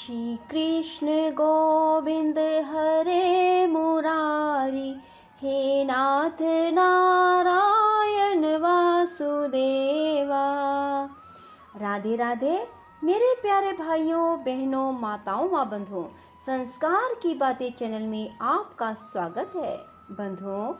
श्री कृष्ण गोविंद हरे मुरारी, हे नाथ नारायण वासुदेवा। राधे राधे मेरे प्यारे भाइयों बहनों माताओं व बंधुओं, संस्कार की बातें चैनल में आपका स्वागत है। बंधुओं,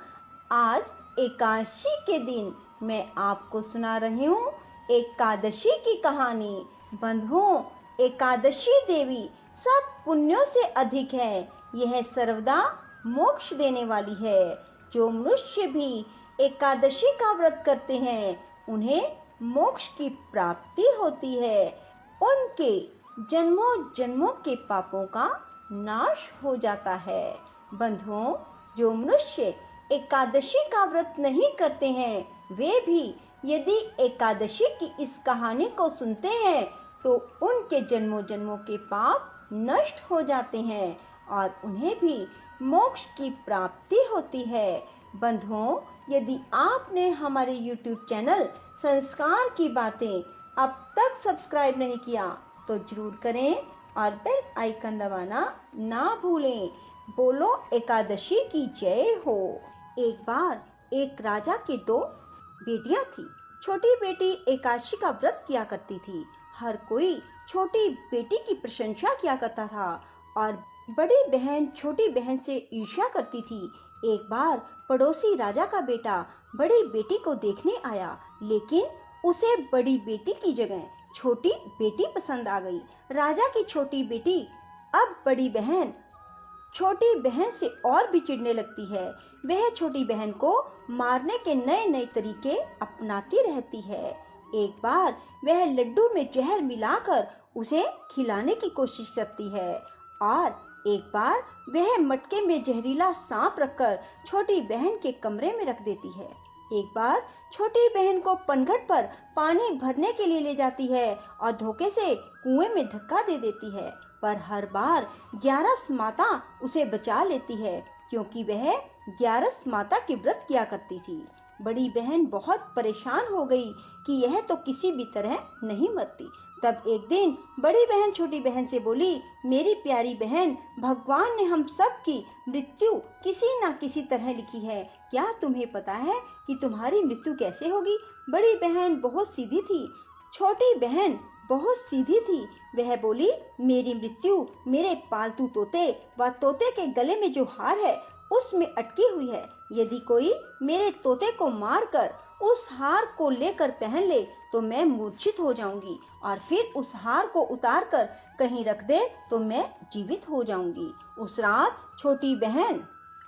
आज एकादशी के दिन मैं आपको सुना रही हूँ एकादशी की कहानी। बंधुओं, एकादशी देवी सब पुण्यों से अधिक है। यह सर्वदा मोक्ष देने वाली है। जो मनुष्य भी एकादशी का व्रत करते हैं उन्हें मोक्ष की प्राप्ति होती है। उनके जन्मों जन्मों के पापों का नाश हो जाता है। बंधुओं, जो मनुष्य एकादशी का व्रत नहीं करते हैं वे भी यदि एकादशी की इस कहानी को सुनते हैं तो उनके जन्मों जन्मों के पाप नष्ट हो जाते हैं और उन्हें भी मोक्ष की प्राप्ति होती है। बंधुओं, यदि आपने हमारे YouTube चैनल संस्कार की बातें अब तक सब्सक्राइब नहीं किया तो जरूर करें और बेल आइकन दबाना ना भूलें। बोलो एकादशी की जय हो। एक बार एक राजा के दो बेटियां थी। छोटी बेटी एकादशी का व्रत किया करती थी। हर कोई छोटी बेटी की प्रशंसा किया करता था और बड़ी बहन छोटी बहन से ईर्ष्या करती थी। एक बार पड़ोसी राजा का बेटा बड़ी बेटी को देखने आया, लेकिन उसे बड़ी बेटी की जगह छोटी बेटी पसंद आ गई। राजा की छोटी बेटी अब बड़ी बहन छोटी बहन से और भी चिढ़ने लगती है। वह छोटी बहन को मारने के नए नए तरीके अपनाती रहती है। एक बार वह लड्डू में जहर मिलाकर उसे खिलाने की कोशिश करती है और एक बार वह मटके में जहरीला सांप रखकर छोटी बहन के कमरे में रख देती है। एक बार छोटी बहन को पनघट पर पानी भरने के लिए ले जाती है और धोखे से कुएं में धक्का दे देती है, पर हर बार ग्यारस माता उसे बचा लेती है क्योंकि वह ग्यारस माता के व्रत किया करती थी। बड़ी बहन बहुत परेशान हो गई कि यह तो किसी भी तरह नहीं मरती। तब एक दिन बड़ी बहन छोटी बहन से बोली, मेरी प्यारी बहन, भगवान ने हम सब की मृत्यु किसी न किसी तरह लिखी है। क्या तुम्हें पता है कि तुम्हारी मृत्यु कैसे होगी? बड़ी बहन बहुत सीधी थी, छोटी बहन बहुत सीधी थी। वह बोली, मेरी मृत्यु मेरे पालतू तोते व तोते के गले में जो हार है उसमें अटकी हुई है। यदि कोई मेरे तोते को मारकर उस हार को लेकर पहन ले तो मैं मूर्छित हो जाऊंगी और फिर उस हार को उतार कर कहीं रख दे तो मैं जीवित हो जाऊंगी। उस रात छोटी बहन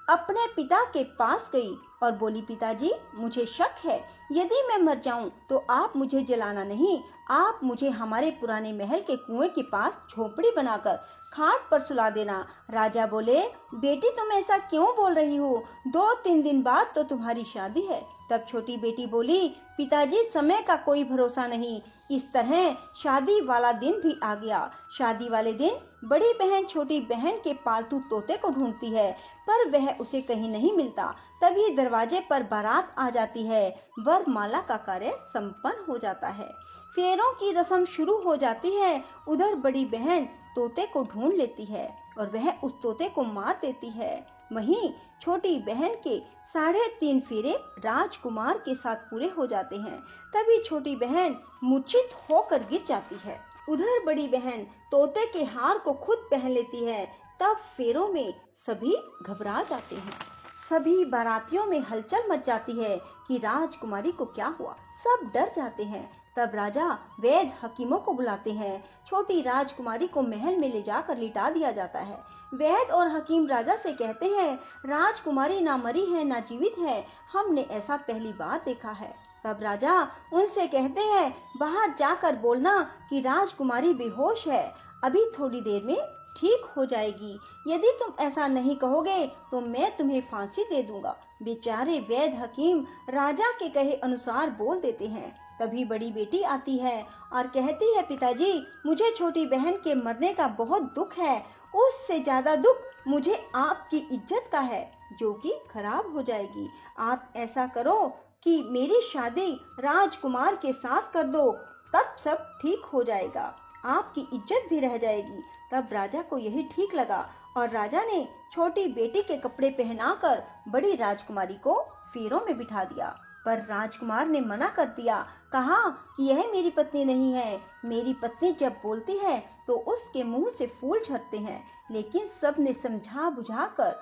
अपने पिता के पास गई और बोली, पिताजी, मुझे शक है, यदि मैं मर जाऊं तो आप मुझे जलाना नहीं, आप मुझे हमारे पुराने महल के कुएं के पास झोपड़ी बनाकर खाट पर सुला देना। राजा बोले, बेटी, तुम ऐसा क्यों बोल रही हो? 2-3 दिन बाद तो तुम्हारी शादी है। तब छोटी बेटी बोली, पिताजी, समय का कोई भरोसा नहीं। इस तरह शादी वाला दिन भी आ गया। शादी वाले दिन बड़ी बहन छोटी बहन के पालतू तोते को ढूंढती है, पर वह उसे कहीं नहीं मिलता। तभी दरवाजे पर बारात आ जाती है। वरमाला का कार्य संपन्न हो जाता है। फेरों की रस्म शुरू हो जाती है। उधर बड़ी बहन तोते को ढूंढ लेती है और वह उस तोते को मार देती है। वहीं छोटी बहन के 3.5 फेरे राजकुमार के साथ पूरे हो जाते हैं। तभी छोटी बहन मूर्छित होकर गिर जाती है। उधर बड़ी बहन तोते के हार को खुद पहन लेती है। तब फेरों में सभी घबरा जाते हैं। सभी बारातियों में हलचल मच जाती है कि राजकुमारी को क्या हुआ। सब डर जाते हैं। तब राजा वैद्य हकीमों को बुलाते हैं। छोटी राजकुमारी को महल में ले जाकर लिटा दिया जाता है। वैद्य और हकीम राजा से कहते हैं, राजकुमारी ना मरी है ना जीवित है, हमने ऐसा पहली बार देखा है। तब राजा उनसे कहते हैं, बाहर जाकर बोलना कि राजकुमारी बेहोश है, अभी थोड़ी देर में ठीक हो जाएगी। यदि तुम ऐसा नहीं कहोगे तो मैं तुम्हें फांसी दे दूंगा। बेचारे वैद्य हकीम राजा के कहे अनुसार बोल देते हैं। तभी बड़ी बेटी आती है और कहती है, पिताजी, मुझे छोटी बहन के मरने का बहुत दुख है। उससे ज्यादा दुख मुझे आपकी इज्जत का है, जो कि खराब हो जाएगी। आप ऐसा करो कि मेरी शादी राजकुमार के साथ कर दो, तब सब ठीक हो जाएगा। आपकी इज्जत भी रह जाएगी। तब राजा को यही ठीक लगा और राजा ने छोटी बेटी के कपड़े पहनाकर बड़ी राजकुमारी को फेरों में बिठा दिया। पर राजकुमार ने मना कर दिया, कहा कि यह मेरी पत्नी नहीं है। मेरी पत्नी जब बोलती है तो उसके मुंह से फूल झरते हैं। लेकिन सबने समझा बुझाकर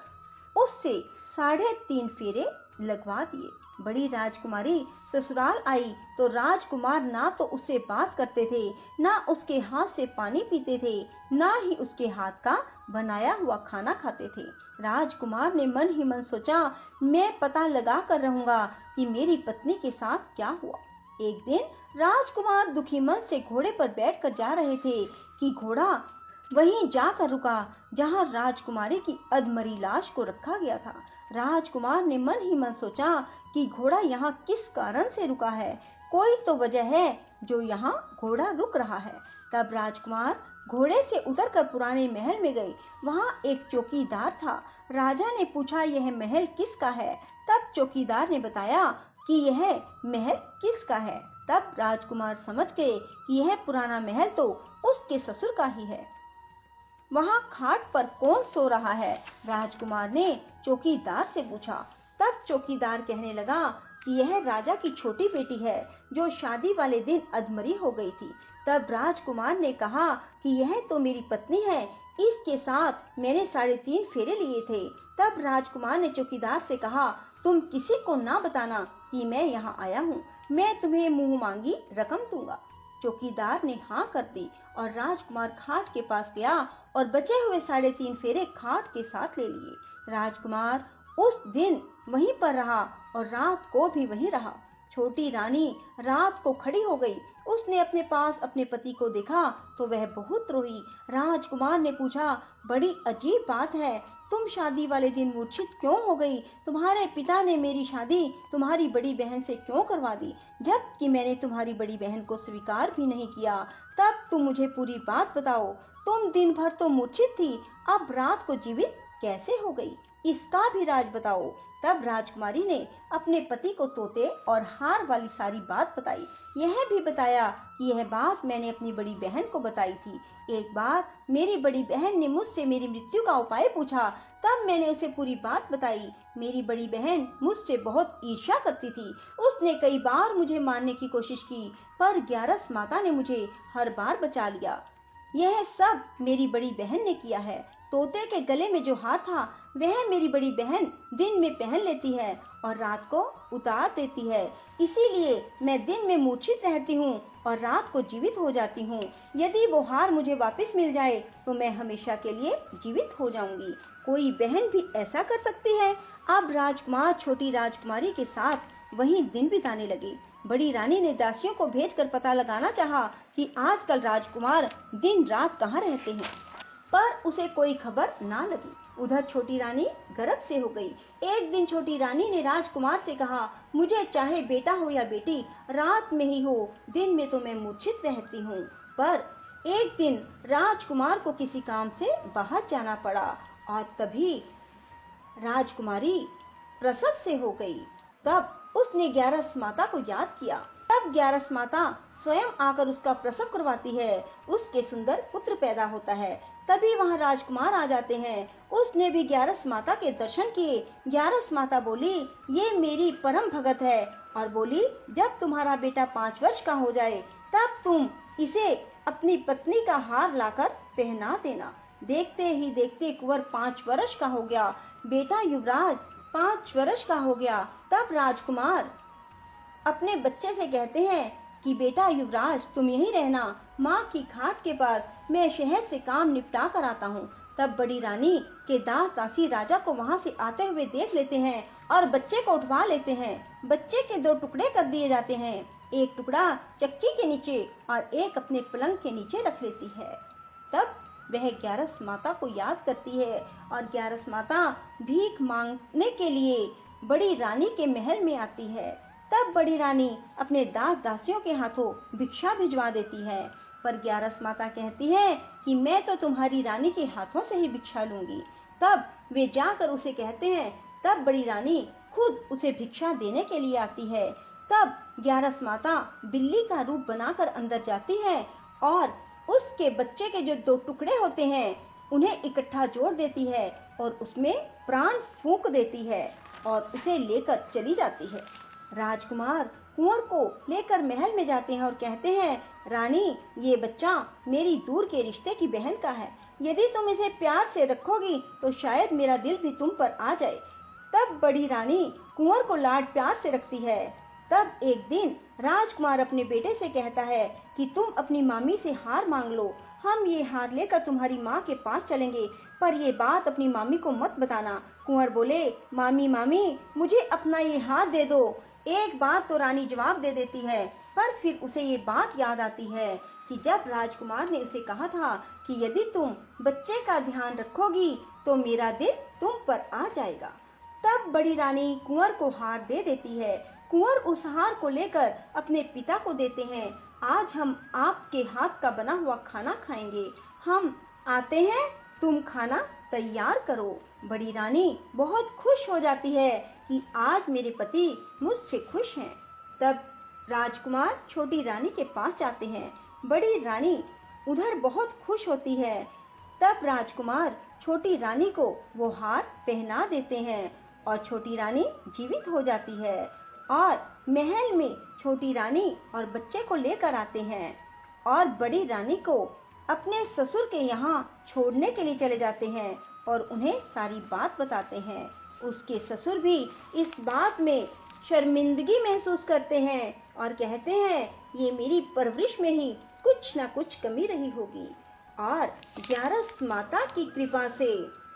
उससे 3.5 फेरे लगवा दिए। बड़ी राजकुमारी ससुराल आई तो राजकुमार ना तो उससे बात करते थे, ना उसके हाथ से पानी पीते थे, ना ही उसके हाथ का बनाया हुआ खाना खाते थे। राजकुमार ने मन ही मन सोचा, मैं पता लगा कर रहूंगा कि मेरी पत्नी के साथ क्या हुआ। एक दिन राजकुमार दुखी मन से घोड़े पर बैठकर जा रहे थे कि घोड़ा वहीं जाकर रुका जहां राजकुमारी की अधमरी लाश को रखा गया था। राजकुमार ने मन ही मन सोचा कि घोड़ा यहाँ किस कारण से रुका है, कोई तो वजह है जो यहाँ घोड़ा रुक रहा है। तब राजकुमार घोड़े से उतरकर पुराने महल में गए। वहाँ एक चौकीदार था। राजा ने पूछा, यह महल किसका है? तब चौकीदार ने बताया कि यह महल किसका है। तब राजकुमार समझ गए कि यह पुराना महल तो उसके ससुर का ही है। वहाँ खाट पर कौन सो रहा है? राजकुमार ने चौकीदार से पूछा। तब चौकीदार कहने लगा कि यह राजा की छोटी बेटी है जो शादी वाले दिन अधमरी हो गई थी। तब राजकुमार ने कहा कि यह तो मेरी पत्नी है, इसके साथ मैंने 3.5 फेरे लिए थे। तब राजकुमार ने चौकीदार से कहा, तुम किसी को ना बताना कि मैं यहाँ आया हूँ, मैं तुम्हें मुंह मांगी रकम दूंगा। चौकीदार ने हाँ कर दी और राजकुमार खाट के पास गया और बचे हुए 3.5 फेरे खाट के साथ ले लिए। राजकुमार उस दिन वहीं पर रहा और रात को भी वहीं रहा। छोटी रानी रात को खड़ी हो गई। उसने अपने पास अपने पति को देखा तो वह बहुत रोई। राजकुमार ने पूछा, बड़ी अजीब बात है, तुम शादी वाले दिन मूर्छित क्यों हो गई? तुम्हारे पिता ने मेरी शादी तुम्हारी बड़ी बहन से क्यों करवा दी, जबकि मैंने तुम्हारी बड़ी बहन को स्वीकार भी नहीं किया? तब तुम मुझे पूरी बात बताओ। तुम दिन भर तो मूर्छित थी, अब रात को जीवित कैसे हो गई? इसका भी राज बताओ। तब राजकुमारी ने अपने पति को तोते और हार वाली सारी बात बताई। यह भी बताया कि यह बात मैंने अपनी बड़ी बहन को बताई थी। एक बार मेरी बड़ी बहन ने मुझसे मेरी मृत्यु का उपाय पूछा, तब मैंने उसे पूरी बात बताई। मेरी बड़ी बहन मुझसे बहुत ईर्ष्या करती थी। उसने कई बार मुझे मारने की कोशिश की, पर ग्यारस माता ने मुझे हर बार बचा लिया। यह सब मेरी बड़ी बहन ने किया है। तोते के गले में जो हार था वह मेरी बड़ी बहन दिन में पहन लेती है और रात को उतार देती है। इसीलिए मैं दिन में मूर्छित रहती हूँ और रात को जीवित हो जाती हूँ। यदि वो हार मुझे वापस मिल जाए तो मैं हमेशा के लिए जीवित हो जाऊंगी। कोई बहन भी ऐसा कर सकती है? अब राजकुमार छोटी राजकुमारी के साथ वहीं दिन बिताने लगे। बड़ी रानी ने दासियों को भेजकर पता लगाना चाहा कि आजकल राजकुमार दिन रात कहाँ रहते हैं, पर उसे कोई खबर ना लगी। उधर छोटी रानी गर्भ से हो गई। एक दिन छोटी रानी ने राजकुमार से कहा, मुझे चाहे बेटा हो या बेटी, रात में ही हो, दिन में तो मैं मूर्छित रहती हूँ। पर एक दिन राजकुमार को किसी काम से बाहर जाना पड़ा और तभी राजकुमारी प्रसव से हो गई। तब उसने ग्यारस माता को याद किया। तब ग्यारस माता स्वयं आकर उसका प्रसव करवाती है। उसके सुंदर पुत्र पैदा होता है। तभी वहाँ राजकुमार आ जाते हैं। उसने भी ग्यारस माता के दर्शन किए। ग्यारस माता बोली, ये मेरी परम भगत है, और बोली, जब तुम्हारा बेटा 5 वर्ष का हो जाए तब तुम इसे अपनी पत्नी का हार लाकर पहना देना। देखते ही देखते कुंवर 5 वर्ष का हो गया। बेटा युवराज 5 वर्ष का हो गया। तब राजकुमार अपने बच्चे से कहते हैं कि बेटा युवराज, तुम यहीं रहना, माँ की खाट के पास, मैं शहर से काम निपटा कर आता हूँ। तब बड़ी रानी के दास दासी राजा को वहाँ से आते हुए देख लेते हैं और बच्चे को उठवा लेते हैं। बच्चे के 2 टुकड़े कर दिए जाते हैं, एक टुकड़ा चक्की के नीचे और एक अपने पलंग के नीचे रख लेती है। तब वह ग्यारस माता को याद करती है और ग्यारस माता भीख मांगने के लिए बड़ी रानी के महल में आती है। तब बड़ी रानी अपने दास दासियों के हाथों भिक्षा भिजवा देती है, पर ग्यारस माता कहती है कि मैं तो तुम्हारी रानी के हाथों से ही भिक्षा लूंगी। तब वे जाकर उसे कहते हैं। तब बड़ी रानी खुद उसे भिक्षा देने के लिए आती है। तब ग्यारस माता बिल्ली का रूप बनाकर अंदर जाती है और उसके बच्चे के जो 2 टुकड़े होते हैं उन्हें इकट्ठा जोड़ देती है और उसमें प्राण फूंक देती है और उसे लेकर चली जाती है। राजकुमार कुंवर को लेकर महल में जाते हैं और कहते हैं, रानी, ये बच्चा मेरी दूर के रिश्ते की बहन का है। यदि तुम इसे प्यार से रखोगी तो शायद मेरा दिल भी तुम पर आ जाए। तब बड़ी रानी कुंवर को लाड प्यार से रखती है। तब एक दिन राजकुमार अपने बेटे से कहता है कि तुम अपनी मामी से हार मांग लो, हम ये हार लेकर तुम्हारी माँ के पास चलेंगे, पर ये बात अपनी मामी को मत बताना। कुंवर बोले, मामी मामी, मुझे अपना ये हार दे दो। एक बार तो रानी जवाब दे देती है, पर फिर उसे ये बात याद आती है कि जब राजकुमार ने उसे कहा था कि यदि तुम बच्चे का ध्यान रखोगी तो मेरा दिल तुम पर आ जाएगा। तब बड़ी रानी कुंवर को हार दे देती है। कुंवर उस हार को लेकर अपने पिता को देते हैं। आज हम आपके हाथ का बना हुआ खाना खाएंगे, हम आते हैं, तुम खाना तैयार करो। बड़ी रानी बहुत खुश हो जाती है कि आज मेरे पति मुझसे खुश हैं। तब राजकुमार छोटी रानी के पास जाते हैं। बड़ी रानी उधर बहुत खुश होती है। तब राजकुमार छोटी रानी को वो हार पहना देते हैं और छोटी रानी जीवित हो जाती है और महल में छोटी रानी और बच्चे को लेकर आते हैं और बड़ी रानी को अपने ससुर के यहाँ छोड़ने के लिए चले जाते हैं और उन्हें सारी बात बताते हैं। उसके ससुर भी इस बात में शर्मिंदगी महसूस करते हैं और कहते हैं, ये मेरी परवरिश में ही कुछ ना कुछ कमी रही होगी। और ग्यारस माता की कृपा से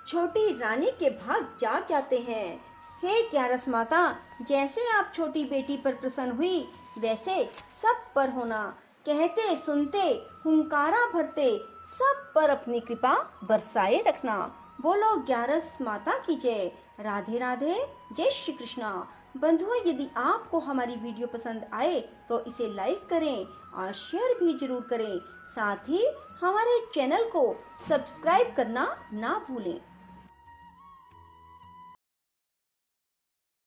छोटी रानी के भाग जाग जाते हैं। हे ग्यारस माता, जैसे आप छोटी बेटी पर प्रसन्न हुई वैसे सब पर होना। कहते सुनते हुंकारा भरते सब पर अपनी कृपा बरसाए रखना। बोलो ग्यारस माता की जय। राधे राधे, जय श्री कृष्णा। बंधुओं, यदि आपको हमारी वीडियो पसंद आए तो इसे लाइक करें और शेयर भी जरूर करें। साथ ही हमारे चैनल को सब्सक्राइब करना ना भूलें।